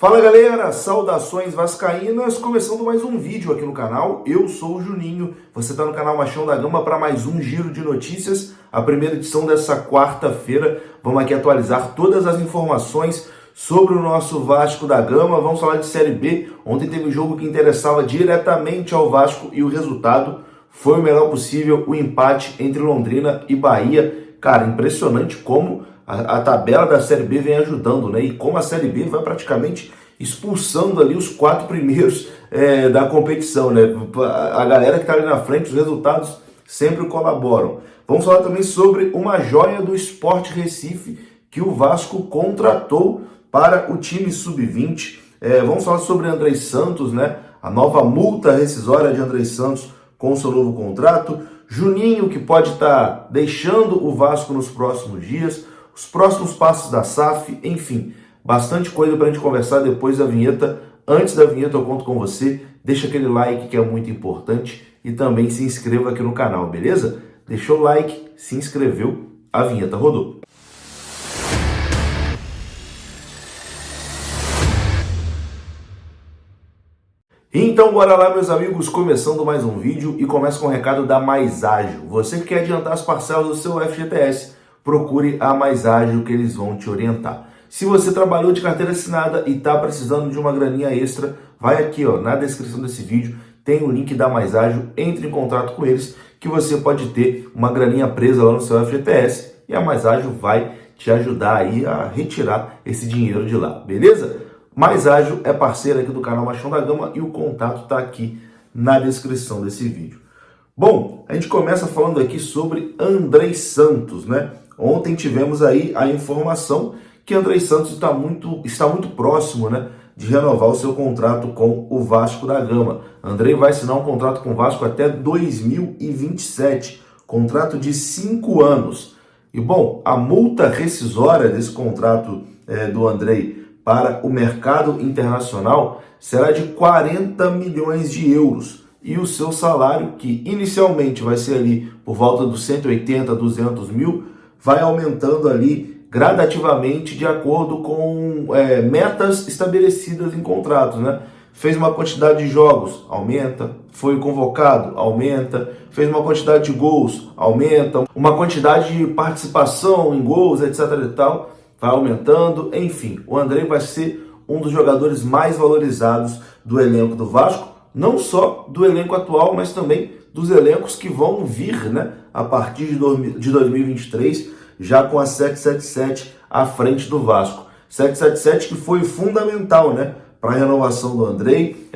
Fala galera, saudações vascaínas, começando mais um vídeo aqui no canal. Eu sou o Juninho, você está no canal Machão da Gama para mais um giro de notícias, a primeira edição dessa quarta-feira. Vamos aqui atualizar todas as informações sobre o nosso Vasco da Gama. Vamos falar de Série B. Ontem teve um jogo que interessava diretamente ao Vasco e o resultado foi o melhor possível, o empate entre Londrina e Bahia. Cara, impressionante como a tabela da Série B vem ajudando, né? E como a Série B vai praticamente expulsando ali os 4 primeiros da competição, né? A galera que tá ali na frente, os resultados sempre colaboram. Vamos falar também sobre uma joia do Sport Recife que o Vasco contratou para o time sub-20. Vamos falar sobre Andrei Santos, né? A nova multa rescisória de Andrei Santos com seu novo contrato. Juninho, que pode estar deixando o Vasco nos próximos dias. Os próximos passos da SAF, enfim, bastante coisa para a gente conversar depois da vinheta. Antes da vinheta eu conto com você, deixa aquele like que é muito importante e também se inscreva aqui no canal, beleza? Deixou o like, se inscreveu, a vinheta rodou. Então bora lá, meus amigos, começando mais um vídeo e começa com o recado da Mais Ágil. Você que quer adiantar as parcelas do seu FGTS, procure a Mais Ágil que eles vão te orientar. Se você trabalhou de carteira assinada e está precisando de uma graninha extra, vai aqui ó, na descrição desse vídeo, tem o link da Mais Ágil, entre em contato com eles que você pode ter uma graninha presa lá no seu FGTS e a Mais Ágil vai te ajudar aí a retirar esse dinheiro de lá, beleza? Mais Ágil é parceira aqui do canal Machão da Gama e o contato está aqui na descrição desse vídeo. Bom, a gente começa falando aqui sobre Andrei Santos, né? Ontem tivemos aí a informação que Andrei Santos está muito próximo, né, de renovar o seu contrato com o Vasco da Gama. Andrei vai assinar um contrato com o Vasco até 2027, contrato de 5 anos. E bom, a multa rescisória desse contrato do Andrei para o mercado internacional será de 40 milhões de euros. E o seu salário, que inicialmente vai ser ali por volta dos 180, 200 mil, vai aumentando ali gradativamente de acordo com metas estabelecidas em contratos, né? Fez uma quantidade de jogos, aumenta. Foi convocado, aumenta. Fez uma quantidade de gols, aumenta. Uma quantidade de participação em gols, etc e tal, vai aumentando. Enfim, o Andrei vai ser um dos jogadores mais valorizados do elenco do Vasco, não só do elenco atual, mas também dos elencos que vão vir, né, a partir de 2023, já com a 777 à frente do Vasco. 777 que foi fundamental, né, para a renovação do Andrei.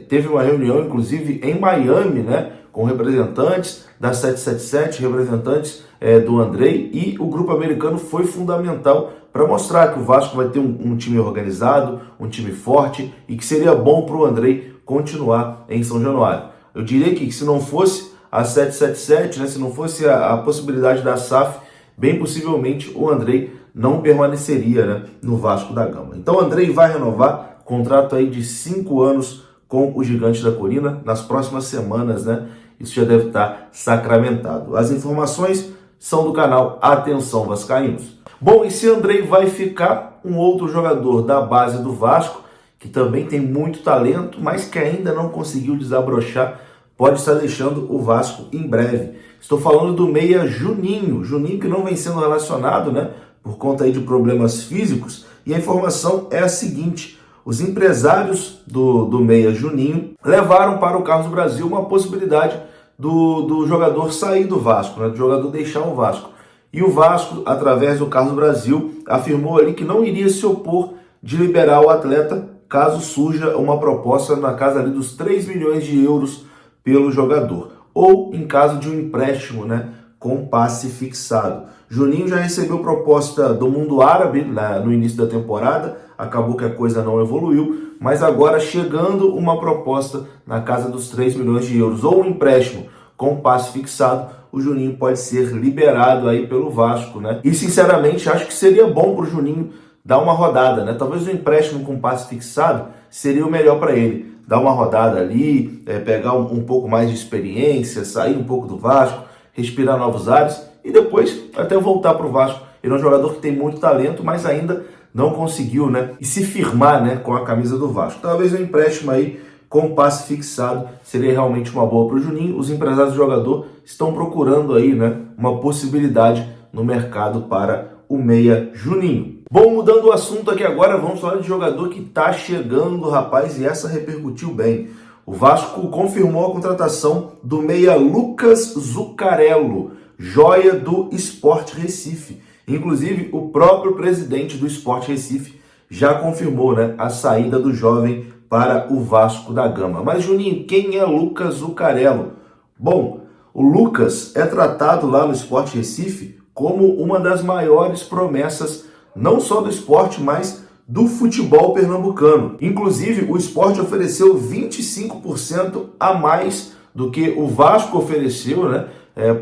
Teve uma reunião, inclusive, em Miami, né, com representantes da 777, representantes do Andrei, e o grupo americano foi fundamental para mostrar que o Vasco vai ter um time organizado, um time forte e que seria bom para o Andrei continuar em São Januário. Eu diria que se não fosse a 777, né, se não fosse a possibilidade da SAF, bem possivelmente o Andrei não permaneceria, né, no Vasco da Gama. Então o Andrei vai renovar contrato aí de 5 anos com o Gigante da Colina nas próximas semanas, né? Isso já deve estar sacramentado. As informações são do canal Atenção Vascaínos. Bom, e se Andrei vai ficar, um outro jogador da base do Vasco, que também tem muito talento, mas que ainda não conseguiu desabrochar, pode estar deixando o Vasco em breve. Estou falando do meia Juninho. Juninho que não vem sendo relacionado, né, por conta aí de problemas físicos. E a informação é a seguinte: os empresários do meia Juninho levaram para o Carlos Brasil uma possibilidade do jogador sair do Vasco, né, do jogador deixar o Vasco. E o Vasco, através do Carlos Brasil, afirmou ali que não iria se opor de liberar o atleta caso surja uma proposta na casa ali dos 3 milhões de euros pelo jogador, ou em caso de um empréstimo, né, com passe fixado. Juninho já recebeu proposta do mundo árabe no início da temporada, acabou que a coisa não evoluiu, mas agora chegando uma proposta na casa dos 3 milhões de euros, ou um empréstimo com passe fixado, o Juninho pode ser liberado aí pelo Vasco, né? E sinceramente acho que seria bom para o Juninho dar uma rodada, né? Talvez um empréstimo com passe fixado seria o melhor para ele. Dar uma rodada ali, pegar um pouco mais de experiência, sair um pouco do Vasco, respirar novos ares e depois até voltar para o Vasco. Ele é um jogador que tem muito talento, mas ainda não conseguiu, né, se firmar, né, com a camisa do Vasco. Talvez um empréstimo aí com passe fixado seria realmente uma boa para o Juninho. Os empresários do jogador estão procurando aí, né, uma possibilidade no mercado para o meia Juninho. Bom, mudando o assunto aqui agora, vamos falar de jogador que tá chegando, rapaz, e essa repercutiu bem. O Vasco confirmou a contratação do meia Lucas Zuccarello, joia do Sport Recife. Inclusive, o próprio presidente do Sport Recife já confirmou, né, a saída do jovem para o Vasco da Gama. Mas, Juninho, quem é Lucas Zuccarello? Bom, o Lucas é tratado lá no Sport Recife como uma das maiores promessas, não só do esporte, mas do futebol pernambucano. Inclusive, o Sport ofereceu 25% a mais do que o Vasco ofereceu, né,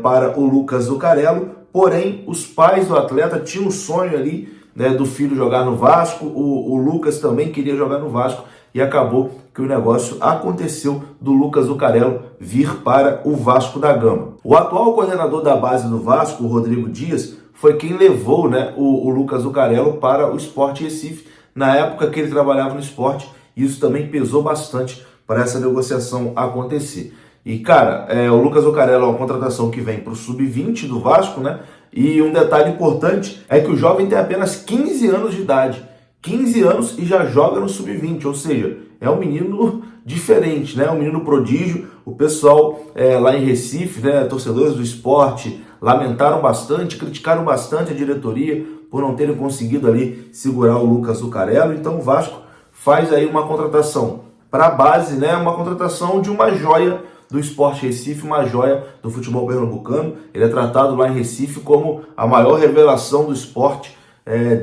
para o Lucas Zuccarello. Porém, os pais do atleta tinham um sonho ali, né, do filho jogar no Vasco. O Lucas também queria jogar no Vasco e acabou que o negócio aconteceu do Lucas Zuccarello vir para o Vasco da Gama. O atual coordenador da base do Vasco, o Rodrigo Dias, foi quem levou, né, o Lucas Zuccarello para o Sport Recife na época que ele trabalhava no esporte. Isso também pesou bastante para essa negociação acontecer. E, cara, o Lucas Zuccarello é uma contratação que vem para o Sub-20 do Vasco, né? E um detalhe importante é que o jovem tem apenas 15 anos de idade. 15 anos e já joga no Sub-20, ou seja, é um menino diferente, né? Um menino prodígio. O pessoal lá em Recife, né, torcedores do esporte, lamentaram bastante, criticaram bastante a diretoria por não terem conseguido ali segurar o Lucas Zuccarello. Então o Vasco faz aí uma contratação para a base, né? Uma contratação de uma joia do Sport Recife, uma joia do futebol pernambucano. Ele é tratado lá em Recife como a maior revelação do esporte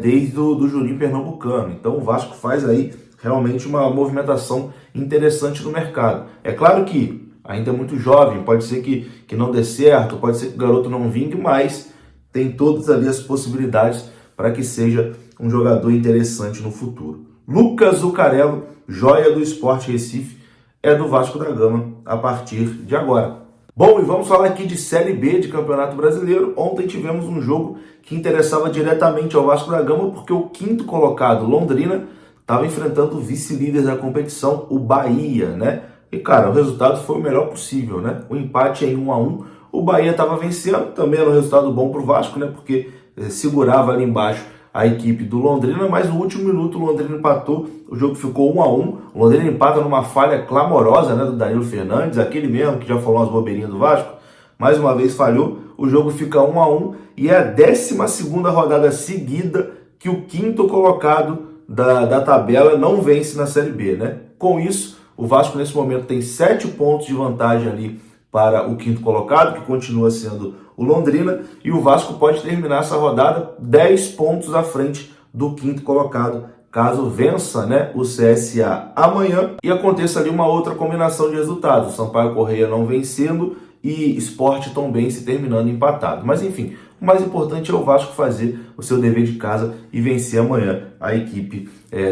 desde do Juninho pernambucano. Então o Vasco faz aí realmente uma movimentação interessante no mercado. É claro que ainda é muito jovem, pode ser que não dê certo, pode ser que o garoto não vingue, mas tem todas ali as possibilidades para que seja um jogador interessante no futuro. Lucas Zuccarello, joia do Sport Recife, é do Vasco da Gama a partir de agora. Bom, e vamos falar aqui de Série B de Campeonato Brasileiro. Ontem tivemos um jogo que interessava diretamente ao Vasco da Gama, porque o quinto colocado, Londrina, estava enfrentando o vice-líder da competição, o Bahia, né? E, cara, o resultado foi o melhor possível, né? O empate em 1-1, o Bahia estava vencendo, também era um resultado bom para o Vasco, né? Porque segurava ali embaixo a equipe do Londrina, mas no último minuto o Londrina empatou, o jogo ficou 1-1, o Londrina empata numa falha clamorosa, né, do Danilo Fernandes, aquele mesmo que já falou umas bobeirinhas do Vasco, mais uma vez falhou, o jogo fica 1-1 e é a 12ª rodada seguida que o quinto colocado da tabela não vence na Série B, né? Com isso, o Vasco nesse momento tem 7 pontos de vantagem ali para o quinto colocado, que continua sendo o Londrina, e o Vasco pode terminar essa rodada 10 pontos à frente do quinto colocado, caso vença, né, o CSA amanhã e aconteça ali uma outra combinação de resultados, o Sampaio Corrêa não vencendo e Sport Tombense terminando empatado. Mas enfim, o mais importante é o Vasco fazer o seu dever de casa e vencer amanhã a equipe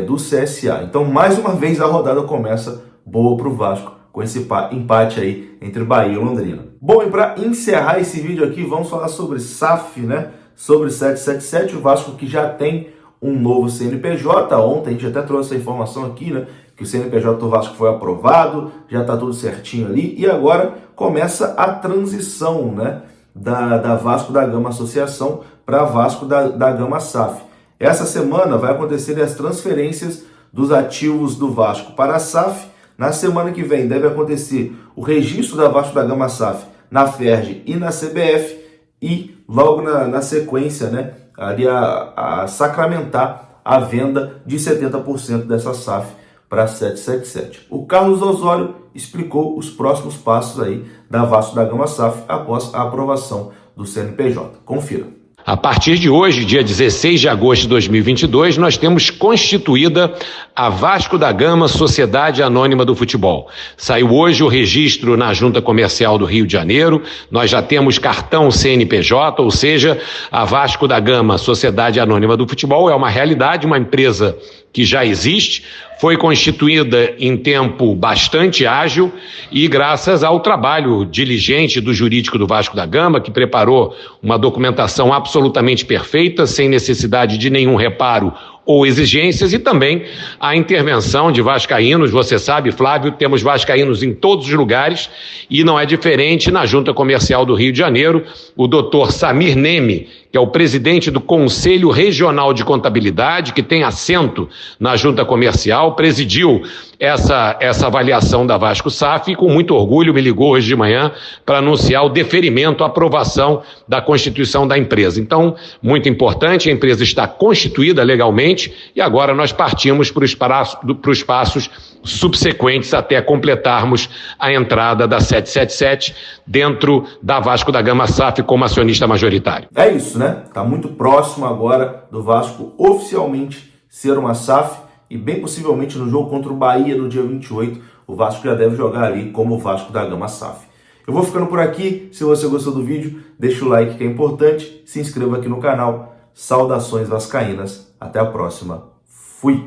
do CSA. Então, mais uma vez, a rodada começa boa para o Vasco, com esse empate aí entre Bahia e Londrina. Bom, e para encerrar esse vídeo aqui, vamos falar sobre SAF, né? Sobre 777, o Vasco que já tem um novo CNPJ. Ontem a gente até trouxe essa informação aqui, né? Que o CNPJ do Vasco foi aprovado, já está tudo certinho ali. E agora começa a transição, né? Da Vasco da Gama Associação para Vasco da Gama SAF. Essa semana vai acontecer as transferências dos ativos do Vasco para a SAF. Na semana que vem deve acontecer o registro da Vasco da Gama SAF na FERJ e na CBF e logo na sequência, né, ali a sacramentar a venda de 70% dessa SAF para 777. O Carlos Osório explicou os próximos passos aí da Vasco da Gama SAF após a aprovação do CNPJ. Confira. A partir de hoje, dia 16 de agosto de 2022, nós temos constituída a Vasco da Gama Sociedade Anônima do Futebol. Saiu hoje o registro na Junta Comercial do Rio de Janeiro, nós já temos cartão CNPJ, ou seja, a Vasco da Gama Sociedade Anônima do Futebol é uma realidade, uma empresa que já existe, foi constituída em tempo bastante ágil e graças ao trabalho diligente do jurídico do Vasco da Gama, que preparou uma documentação absolutamente perfeita, sem necessidade de nenhum reparo ou exigências, e também a intervenção de vascaínos. Você sabe, Flávio, temos vascaínos em todos os lugares e não é diferente na Junta Comercial do Rio de Janeiro. O doutor Samir Neme, que é o presidente do Conselho Regional de Contabilidade, que tem assento na Junta Comercial, presidiu essa avaliação da Vasco SAF e com muito orgulho me ligou hoje de manhã para anunciar o deferimento, a aprovação da constituição da empresa. Então, muito importante, a empresa está constituída legalmente e agora nós partimos para os passos subsequentes até completarmos a entrada da 777 dentro da Vasco da Gama SAF como acionista majoritário. É isso, né? Tá muito próximo agora do Vasco oficialmente ser uma SAF e bem possivelmente no jogo contra o Bahia no dia 28, o Vasco já deve jogar ali como o Vasco da Gama SAF. Eu vou ficando por aqui. Se você gostou do vídeo, deixa o like que é importante, se inscreva aqui no canal. Saudações vascaínas. Até a próxima. Fui!